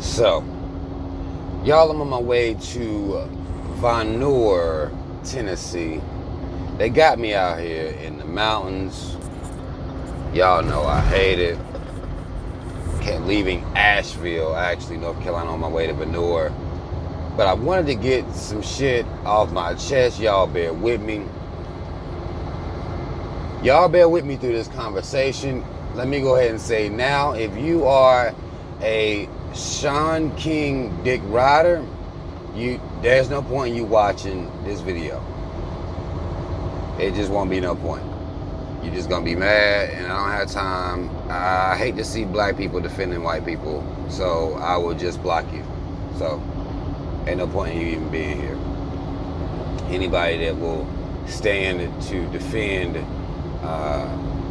So, y'all, I'm on my way to Von Nuur, Tennessee. They got me out here in the mountains. Y'all know I hate it. Leaving Asheville, actually, North Carolina, on my way to Von Nuur. But I wanted to get some shit off my chest. Y'all bear with me. Y'all bear with me through this conversation. Let me go ahead and say now, if you are a Shaun King dick rider, there's no point in you watching this video. It just won't be no point. You're just gonna be mad, and I don't have time. I hate to see black people defending white people, so I will just block you. So ain't no point in you even being here. Anybody that will stand to defend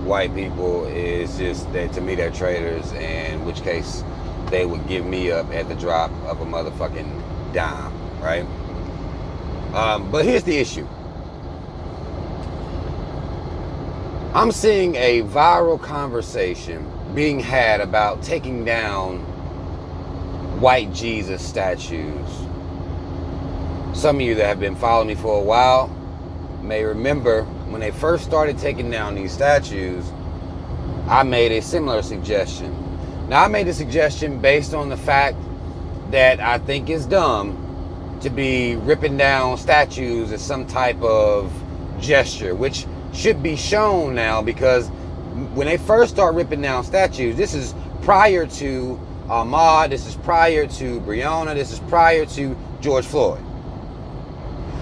white people is just that, to me, they're traitors, in which case they would give me up at the drop of a motherfucking dime, right? But here's the issue. I'm seeing a viral conversation being had about taking down white Jesus statues. Some of you that have been following me for a while may remember when they first started taking down these statues, I made a similar suggestion. Now, I made a suggestion based on the fact that I think it's dumb to be ripping down statues as some type of gesture, which should be shown now, because when they first start ripping down statues, this is prior to Ahmaud, this is prior to Breonna, this is prior to George Floyd.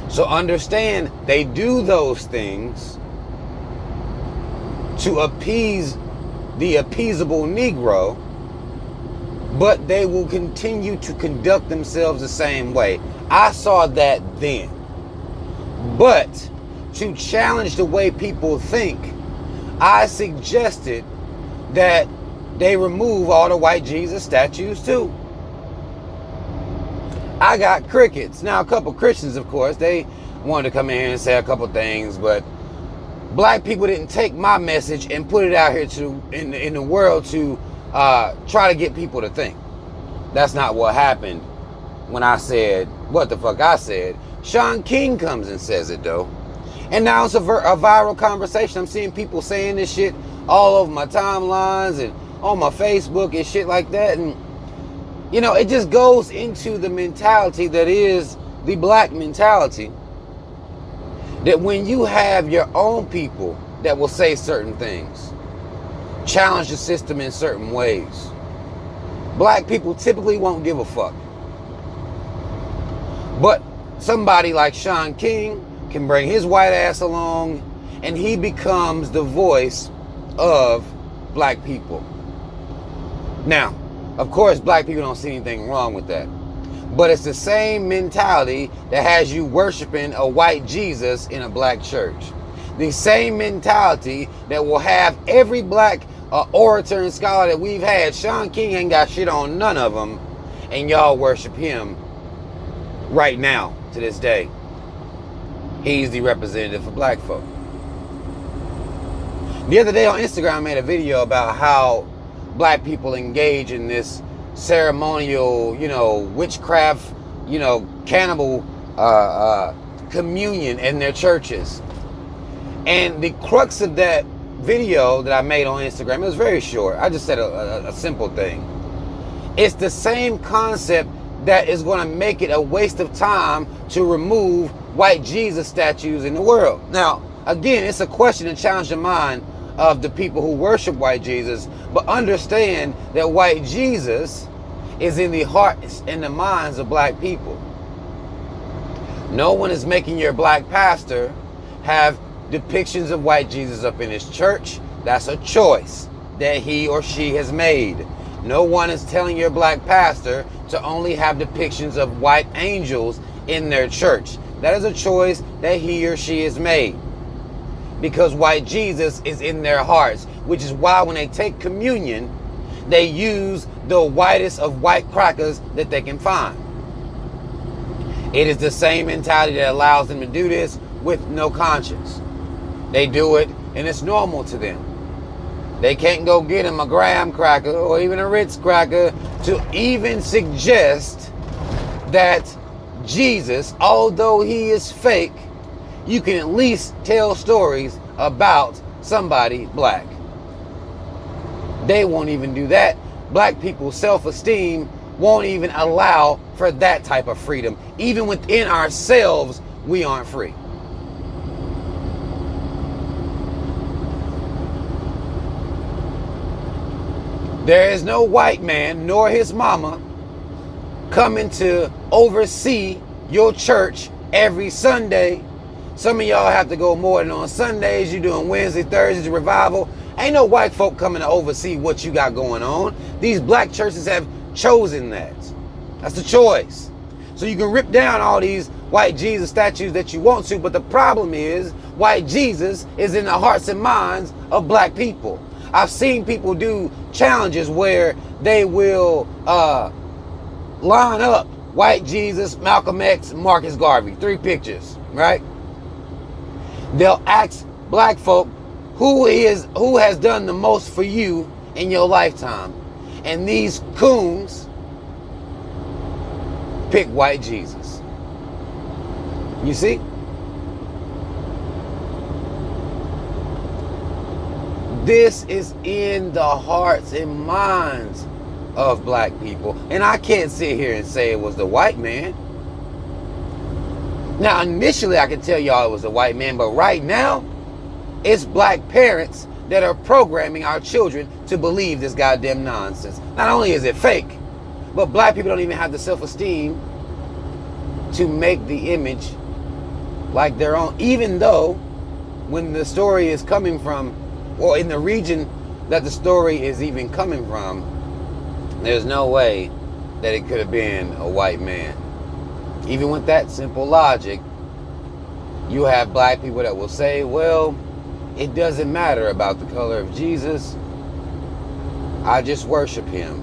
So understand, they do those things to appease the appeasable Negro, but they will continue to conduct themselves the same way. I saw that then. But to challenge the way people think, I suggested that they remove all the white Jesus statues too. I got crickets. Now, a couple Christians, of course, they wanted to come in here and say a couple things, but black people didn't take my message and put it out here in the world to try to get people to think. That's not what happened when I said what the fuck I said. Shaun King comes and says it, though. And now it's a viral conversation. I'm seeing people saying this shit all over my timelines and on my Facebook and shit like that. And, you know, it just goes into the mentality that is the black mentality, that when you have your own people that will say certain things, challenge the system in certain ways, black people typically won't give a fuck. But somebody like Shaun King can bring his white ass along, and he becomes the voice of black people. Now, of course, black people don't see anything wrong with that. But it's the same mentality that has you worshiping a white Jesus in a black church. The same mentality that will have every black orator and scholar that we've had. Shaun King ain't got shit on none of them, and y'all worship him right now, to this day. He's the representative for black folk. The other day on Instagram, I made a video about how black people engage in this ceremonial, witchcraft, cannibal communion in their churches. And the crux of that video that I made on Instagram, it was very short. I just said a simple thing. It's the same concept that is going to make it a waste of time to remove white Jesus statues in the world. Now, again, it's a question to challenge the mind of the people who worship white Jesus, but understand that white Jesus is in the hearts and the minds of black people. No one is making your black pastor have depictions of white Jesus up in his church. That's a choice that he or she has made. No one is telling your black pastor to only have depictions of white angels in their church. That is a choice that he or she has made, because white Jesus is in their hearts, which is why when they take communion, they use the whitest of white crackers that they can find. It is the same mentality that allows them to do this with no conscience. They do it and it's normal to them. They can't go get him a graham cracker or even a Ritz cracker to even suggest that Jesus, although he is fake, you can at least tell stories about somebody black. They won't even do that. Black people's self-esteem won't even allow for that type of freedom. Even within ourselves, we aren't free. There is no white man nor his mama coming to oversee your church every Sunday. Some of y'all have to go more than on Sundays. You're doing Wednesday, Thursdays, revival. Ain't no white folk coming to oversee what you got going on. These black churches have chosen that. That's the choice. So you can rip down all these white Jesus statues that you want to, but the problem is white Jesus is in the hearts and minds of black people. I've seen people do challenges where they will line up white Jesus, Malcolm X, Marcus Garvey, 3 pictures, right? They'll ask black folk who has done the most for you in your lifetime. And these coons pick white Jesus. You see? This is in the hearts and minds of black people. And I can't sit here and say it was the white man. Now, initially I can tell y'all it was the white man, but right now, it's black parents that are programming our children to believe this goddamn nonsense. Not only is it fake, but black people don't even have the self-esteem to make the image like their own, even though when the story is coming from, or in the region that the story is even coming from, there's no way that it could have been a white man. Even with that simple logic, you have black people that will say, well, it doesn't matter about the color of Jesus. I just worship him.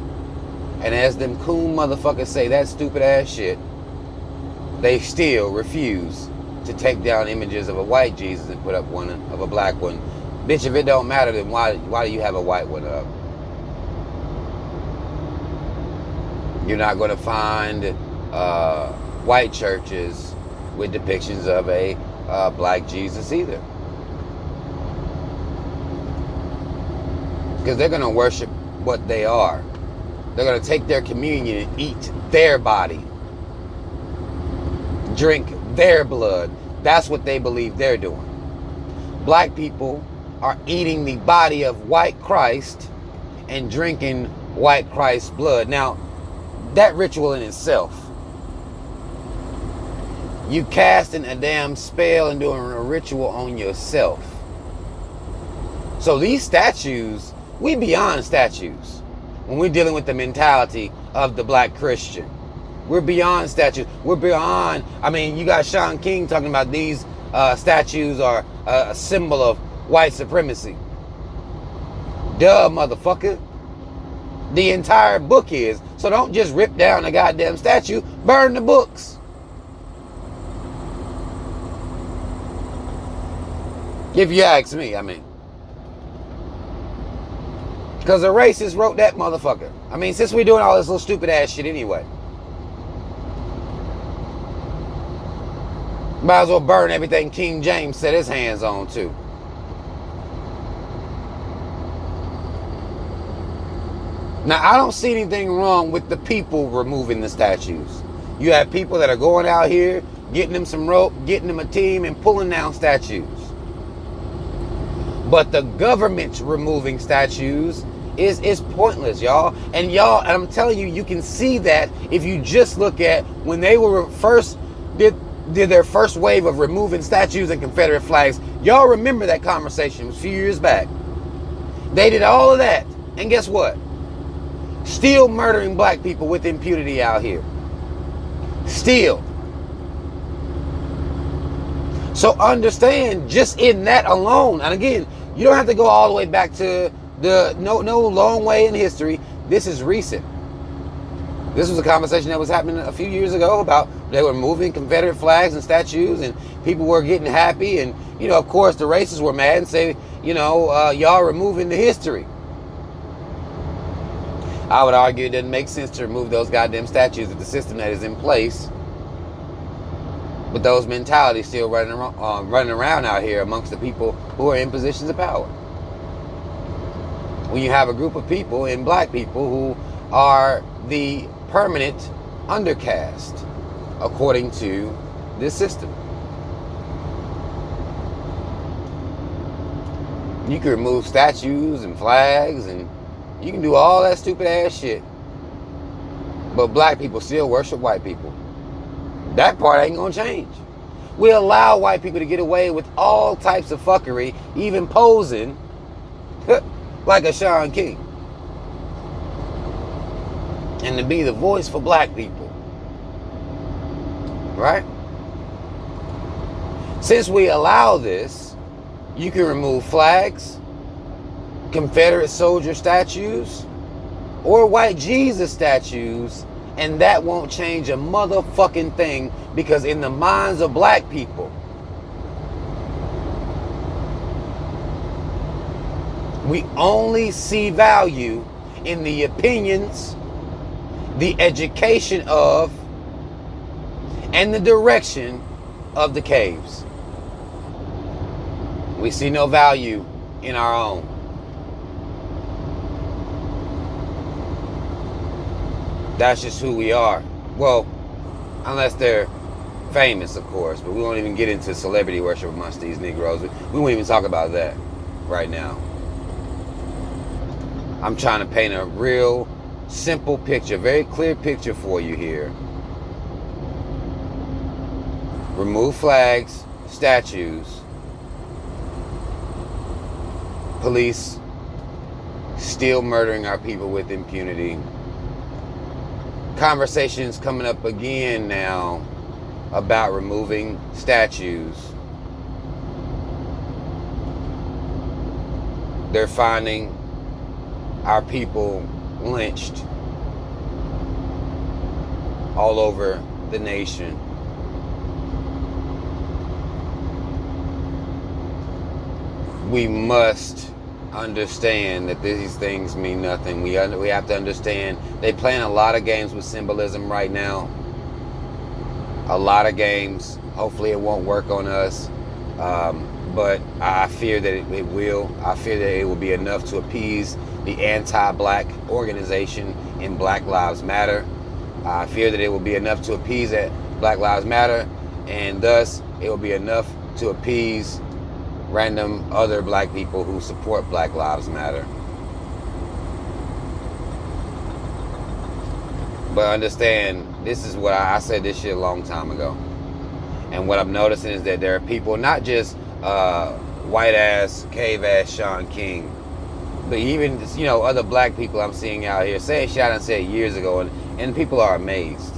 And as them coon motherfuckers say that stupid ass shit, they still refuse to take down images of a white Jesus and put up one of a black one. Bitch, if it don't matter, then why do you have a white one up? You're not going to find white churches with depictions of a black Jesus either. Because they're going to worship what they are. They're going to take their communion and eat their body. Drink their blood. That's what they believe they're doing. Black people are eating the body of white Christ and drinking white Christ's blood. Now, that ritual in itself, you casting a damn spell and doing a ritual on yourself. So these statues, we beyond statues when we're dealing with the mentality of the black Christian. We're beyond statues. We're beyond, I mean, you got Shaun King talking about these statues are a symbol of white supremacy. Duh, motherfucker. The entire book is. So don't just rip down a goddamn statue. Burn the books. If you ask me, I mean. Because a racist wrote that motherfucker. I mean, since we're doing all this little stupid ass shit anyway. Might as well burn everything King James set his hands on too. Now, I don't see anything wrong with the people removing the statues. You have people that are going out here, getting them some rope, getting them a team, and pulling down statues. But the government removing statues is pointless, y'all. And I'm telling you, you can see that if you just look at when they were first did their first wave of removing statues and Confederate flags. Y'all remember that conversation a few years back. They did all of that. And guess what? Still murdering black people with impunity out here. Still. So understand, just in that alone, and again, you don't have to go all the way back to no long way in history. This is recent. This was a conversation that was happening a few years ago about they were moving Confederate flags and statues and people were getting happy. And, you know, of course, the racists were mad and say, y'all removing the history. I would argue it doesn't make sense to remove those goddamn statues of the system that is in place, but those mentalities still running around out here amongst the people who are in positions of power. When you have a group of people, and black people, who are the permanent undercast according to this system. You can remove statues and flags, and you can do all that stupid ass shit, but black people still worship white people. That part ain't gonna change. We allow white people to get away with all types of fuckery, even posing like a Shaun King, and to be the voice for black people, right? Since we allow this, you can remove flags, Confederate soldier statues, or white Jesus statues, and that won't change a motherfucking thing, because in the minds of black people, we only see value in the opinions, the education of, and the direction of the caves. We see no value in our own. That's just who we are. Well, unless they're famous, of course, but we won't even get into celebrity worship amongst these Negroes. We won't even talk about that right now. I'm trying to paint a real simple picture, very clear picture for you here. Remove flags, statues, police still murdering our people with impunity. Conversations coming up again now about removing statues. They're finding our people lynched all over the nation. We must understand that these things mean nothing. We have to understand they playing a lot of games with symbolism right now. A lot of games. Hopefully it won't work on us. But I fear that it will. I fear that it will be enough to appease the anti-black organization in Black Lives Matter. I fear that it will be enough to appease that Black Lives Matter, and thus it will be enough to appease random other black people who support Black Lives Matter. But understand, this is what I said this shit a long time ago. And what I'm noticing is that there are people, not just white ass, cave ass Shaun King, but even, other black people I'm seeing out here saying shit I done said years ago, and people are amazed.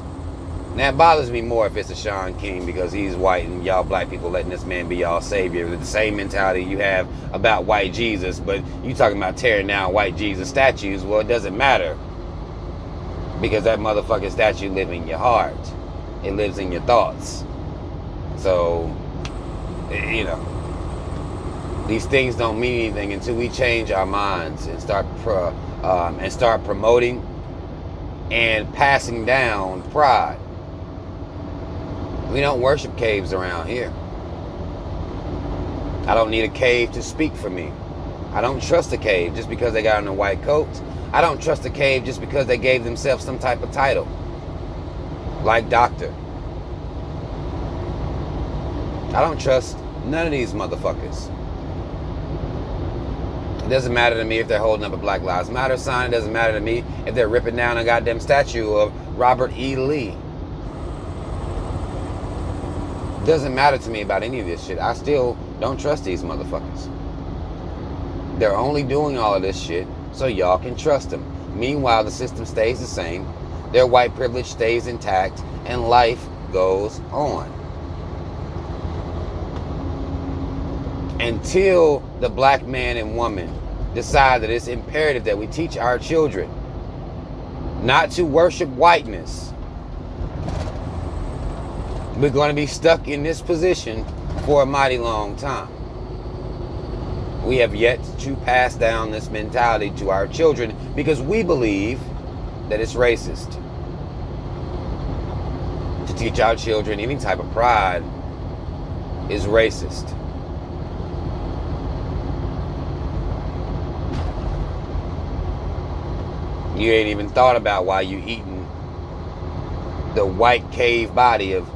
Now, it bothers me more if it's a Shaun King because he's white and y'all black people letting this man be y'all savior. The same mentality you have about white Jesus, but you talking about tearing down white Jesus statues. Well, it doesn't matter because that motherfucking statue lives in your heart. It lives in your thoughts. So, these things don't mean anything until we change our minds and start promoting and passing down pride. We don't worship caves around here. I don't need a cave to speak for me. I don't trust a cave just because they got on a white coat. I don't trust a cave just because they gave themselves some type of title, like doctor. I don't trust none of these motherfuckers. It doesn't matter to me if they're holding up a Black Lives Matter sign. It doesn't matter to me if they're ripping down a goddamn statue of Robert E. Lee. It doesn't matter to me about any of this shit. I still don't trust these motherfuckers. They're only doing all of this shit so y'all can trust them. Meanwhile, the system stays the same. Their white privilege stays intact and life goes on. Until the black man and woman decide that it's imperative that we teach our children not to worship whiteness, we're going to be stuck in this position for a mighty long time. We have yet to pass down this mentality to our children because we believe that it's racist to teach our children any type of pride is racist. You ain't even thought about why you eating the white cave body of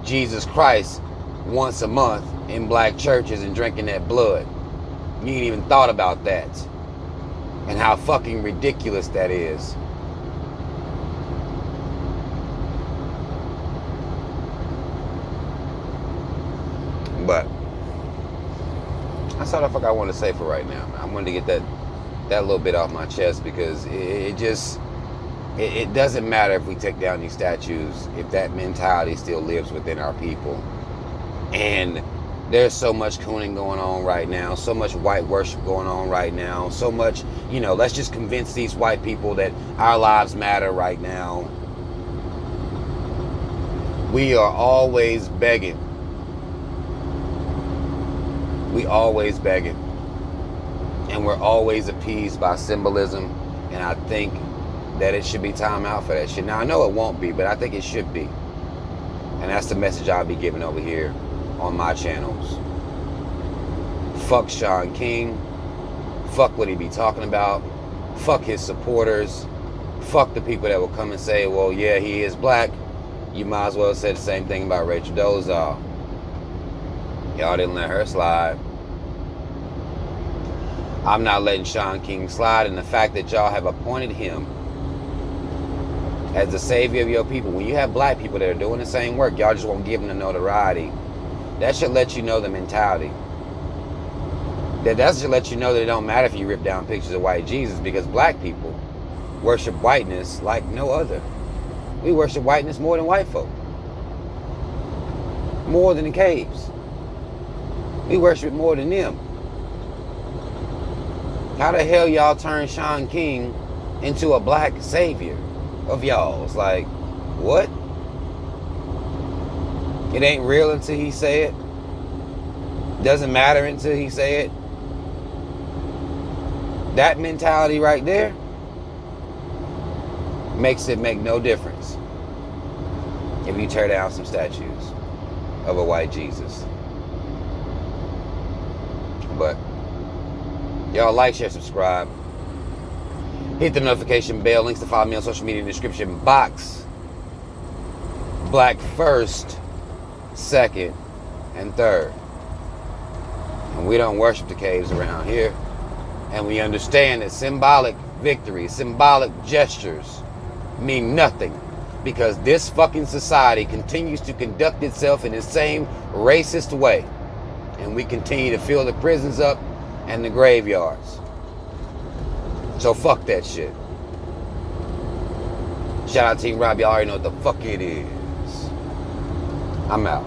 Jesus Christ once a month in black churches and drinking that blood. You ain't even thought about that and how fucking ridiculous that is. But that's all the fuck I want to say for right now, man. I wanted to get that little bit off my chest because it doesn't matter if we take down these statues if that mentality still lives within our people. And there's so much cooning going on right now, so much white worship going on right now, so much, let's just convince these white people that our lives matter right now. We are always begging. We always begging. And we're always appeased by symbolism. And I think that it should be time out for that shit. Now, I know it won't be, but I think it should be. And that's the message I'll be giving over here on my channels. Fuck Shaun King. Fuck what he be talking about. Fuck his supporters. Fuck the people that will come and say, well, yeah, he is black. You might as well say the same thing about Rachel Dolezal. Y'all didn't let her slide. I'm not letting Shaun King slide, and the fact that y'all have appointed him as the savior of your people. When you have black people that are doing the same work, y'all just won't give them the notoriety. That should let you know the mentality. That should let you know that it don't matter if you rip down pictures of white Jesus, because black people worship whiteness like no other. We worship whiteness more than white folk. More than the caves. We worship it more than them. How the hell y'all turn Shaun King into a black savior of y'all's? Like, what? It ain't real until he say it. Doesn't matter until he say it. That mentality right there makes it make no difference if you tear down some statues of a white Jesus. But y'all like, share, subscribe. Hit the notification bell. Links to follow me on social media in the description box. Black first, second, and third. And we don't worship the caves around here. And we understand that symbolic victory, symbolic gestures mean nothing, because this fucking society continues to conduct itself in the same racist way. And we continue to fill the prisons up and the graveyards. So fuck that shit. Shout out Team Rob. Y'all already know what the fuck it is. I'm out.